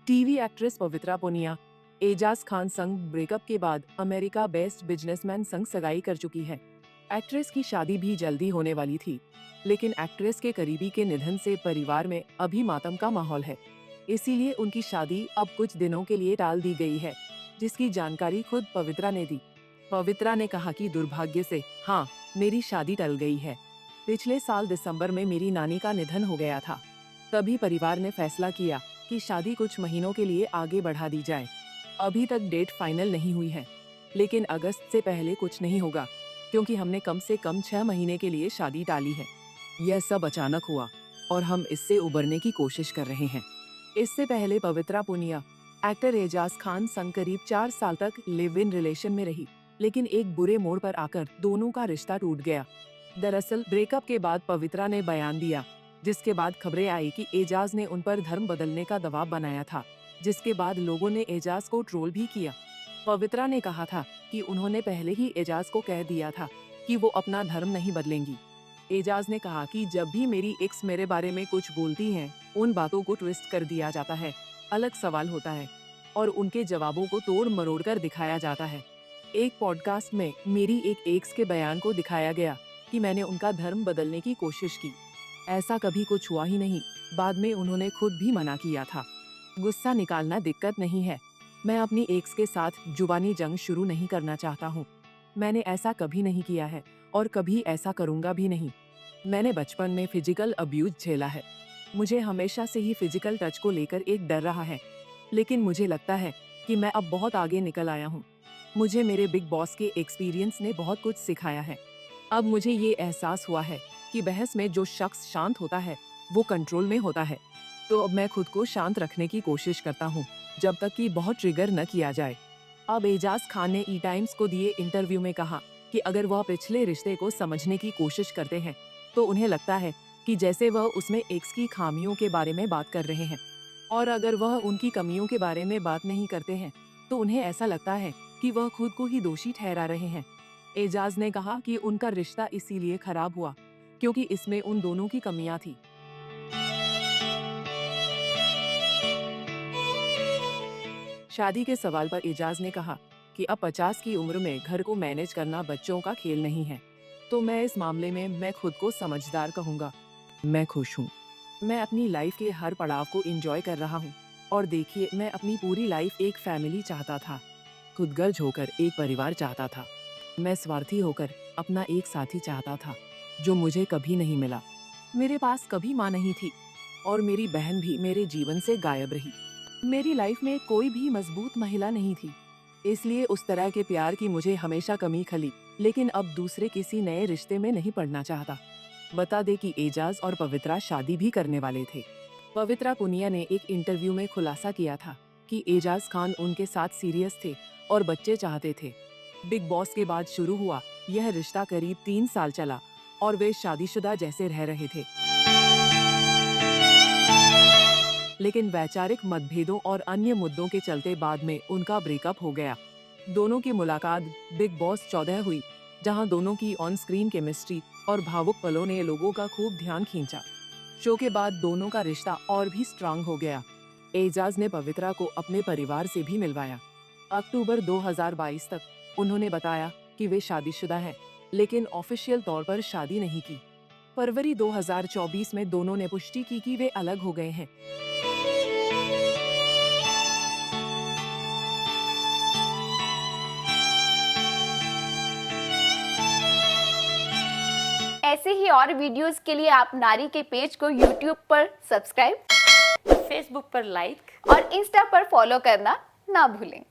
TV actress पवित्रा पुनिया एजाज खान संग breakup के बाद अमेरिका बेस्ड बिजनेसमैन संग सगाई कर चुकी है। एक्ट्रेस की शादी भी जल्दी होने वाली थी, लेकिन एक्ट्रेस के करीबी के निधन से परिवार में अभी मातम का माहौल है। इसीलिए उनकी शादी अब कुछ दिनों के लिए टाल दी गई है, जिसकी जानकारी खुद पवित्रा ने दी। पवित्रा ने कहा कि दुर्भाग्य से हाँ, मेरी शादी टल गई है। पिछले साल दिसंबर में मेरी नानी का निधन हो गया था। तभी परिवार ने फैसला किया कि शादी कुछ महीनों के लिए आगे बढ़ा दी जाए। अभी तक डेट फाइनल नहीं हुई है, लेकिन अगस्त से पहले कुछ नहीं होगा, क्योंकि हमने कम से कम 6 महीने के लिए शादी टाली है। यह सब अचानक हुआ और हम इससे उबरने की कोशिश कर रहे हैं। इससे पहले पवित्रा पुनिया एक्टर एजाज खान संग करीब 4 साल तक लिव इन रिलेशन में रही, लेकिन एक बुरे मोड़ पर आकर दोनों का रिश्ता टूट गया। दरअसल ब्रेकअप के बाद पवित्रा ने बयान दिया, जिसके बाद खबरें आई कि एजाज ने उन पर धर्म बदलने का दबाव बनाया था, जिसके बाद लोगों ने एजाज को ट्रोल भी किया। पवित्रा ने कहा था कि उन्होंने पहले ही एजाज को कह दिया था कि वो अपना धर्म नहीं बदलेंगी। एजाज ने कहा कि जब भी मेरी एक्स मेरे बारे में कुछ बोलती हैं, उन बातों को ट्विस्ट कर दिया जाता है, अलग सवाल होता है और उनके जवाबों को तोड़ मरोड़ कर दिखाया जाता है। एक पॉडकास्ट में मेरी एक एक्स के बयान को दिखाया गया कि मैंने उनका धर्म बदलने की कोशिश की। ऐसा कभी कुछ हुआ ही नहीं। बाद में उन्होंने खुद भी मना किया था। गुस्सा निकालना दिक्कत नहीं है। मैं अपनी एक्स के साथ जुबानी जंग शुरू नहीं करना चाहता हूँ। मैंने ऐसा कभी नहीं किया है और कभी ऐसा करूँगा भी नहीं। मैंने बचपन में फिजिकल अब्यूज झेला है। मुझे हमेशा से ही फिजिकल टच को लेकर एक डर रहा है, लेकिन मुझे लगता है कि मैं अब बहुत आगे निकल आया हूँ। मुझे मेरे बिग बॉस के एक्सपीरियंस ने बहुत कुछ सिखाया है। अब मुझे ये एहसास हुआ है कि बहस में जो शख्स शांत होता है वो कंट्रोल में होता है। तो अब मैं खुद को शांत रखने की कोशिश करता हूँ, जब तक कि बहुत ट्रिगर न किया जाए। अब एजाज खान ने ई टाइम्स को दिए इंटरव्यू में कहा कि अगर वह पिछले रिश्ते को समझने की कोशिश करते हैं तो उन्हें लगता है कि जैसे वह उसमें एक्स की खामियों के बारे में बात कर रहे हैं, और अगर वह उनकी कमियों के बारे में बात नहीं करते हैं तो उन्हें ऐसा लगता है कि वह खुद को ही दोषी ठहरा रहे हैं। एजाज ने कहा कि उनका रिश्ता इसीलिए खराब हुआ क्योंकि इसमें उन दोनों की कमियां थी। शादी के सवाल पर एजाज ने कहा कि अब 50 की उम्र में घर को मैनेज करना बच्चों का खेल नहीं है, तो मैं इस मामले में मैं खुद को समझदार कहूँगा। मैं खुश हूँ। मैं अपनी लाइफ के हर पड़ाव को एंजॉय कर रहा हूँ। और देखिए, मैं अपनी पूरी लाइफ एक फैमिली चाहता था, खुदगर्ज होकर एक परिवार चाहता था। मैं स्वार्थी होकर अपना एक साथी चाहता था, जो मुझे कभी नहीं मिला। मेरे पास कभी माँ नहीं थी और मेरी बहन भी मेरे जीवन से गायब रही। मेरी लाइफ में कोई भी मजबूत महिला नहीं थी, इसलिए उस तरह के प्यार की मुझे हमेशा कमी खली, लेकिन अब दूसरे किसी नए रिश्ते में नहीं पड़ना चाहता। बता दे कि एजाज और पवित्रा शादी भी करने वाले थे। पवित्रा पुनिया ने एक इंटरव्यू में खुलासा किया था कि एजाज खान उनके साथ सीरियस थे और बच्चे चाहते थे। बिग बॉस के बाद शुरू हुआ यह रिश्ता करीब 3 साल चला और वे शादीशुदा जैसे रह रहे थे, लेकिन वैचारिक मतभेदों और अन्य मुद्दों के चलते बाद में उनका ब्रेकअप हो गया। दोनों की मुलाकात बिग बॉस 14 हुई, जहां दोनों की ऑन स्क्रीन केमिस्ट्री और भावुक पलों ने लोगों का खूब ध्यान खींचा। शो के बाद दोनों का रिश्ता और भी स्ट्रांग हो गया। एजाज ने पवित्रा को अपने परिवार से भी मिलवाया। अक्टूबर 2022 तक उन्होंने बताया कि वे शादीशुदा हैं, लेकिन ऑफिशियल तौर पर शादी नहीं की। फरवरी 2024 में दोनों ने पुष्टि की कि वे अलग हो गए हैं। ऐसे ही और वीडियोस के लिए आप नारी के पेज को YouTube पर सब्सक्राइब, फेसबुक पर लाइक और इंस्टा पर फॉलो करना ना भूलें।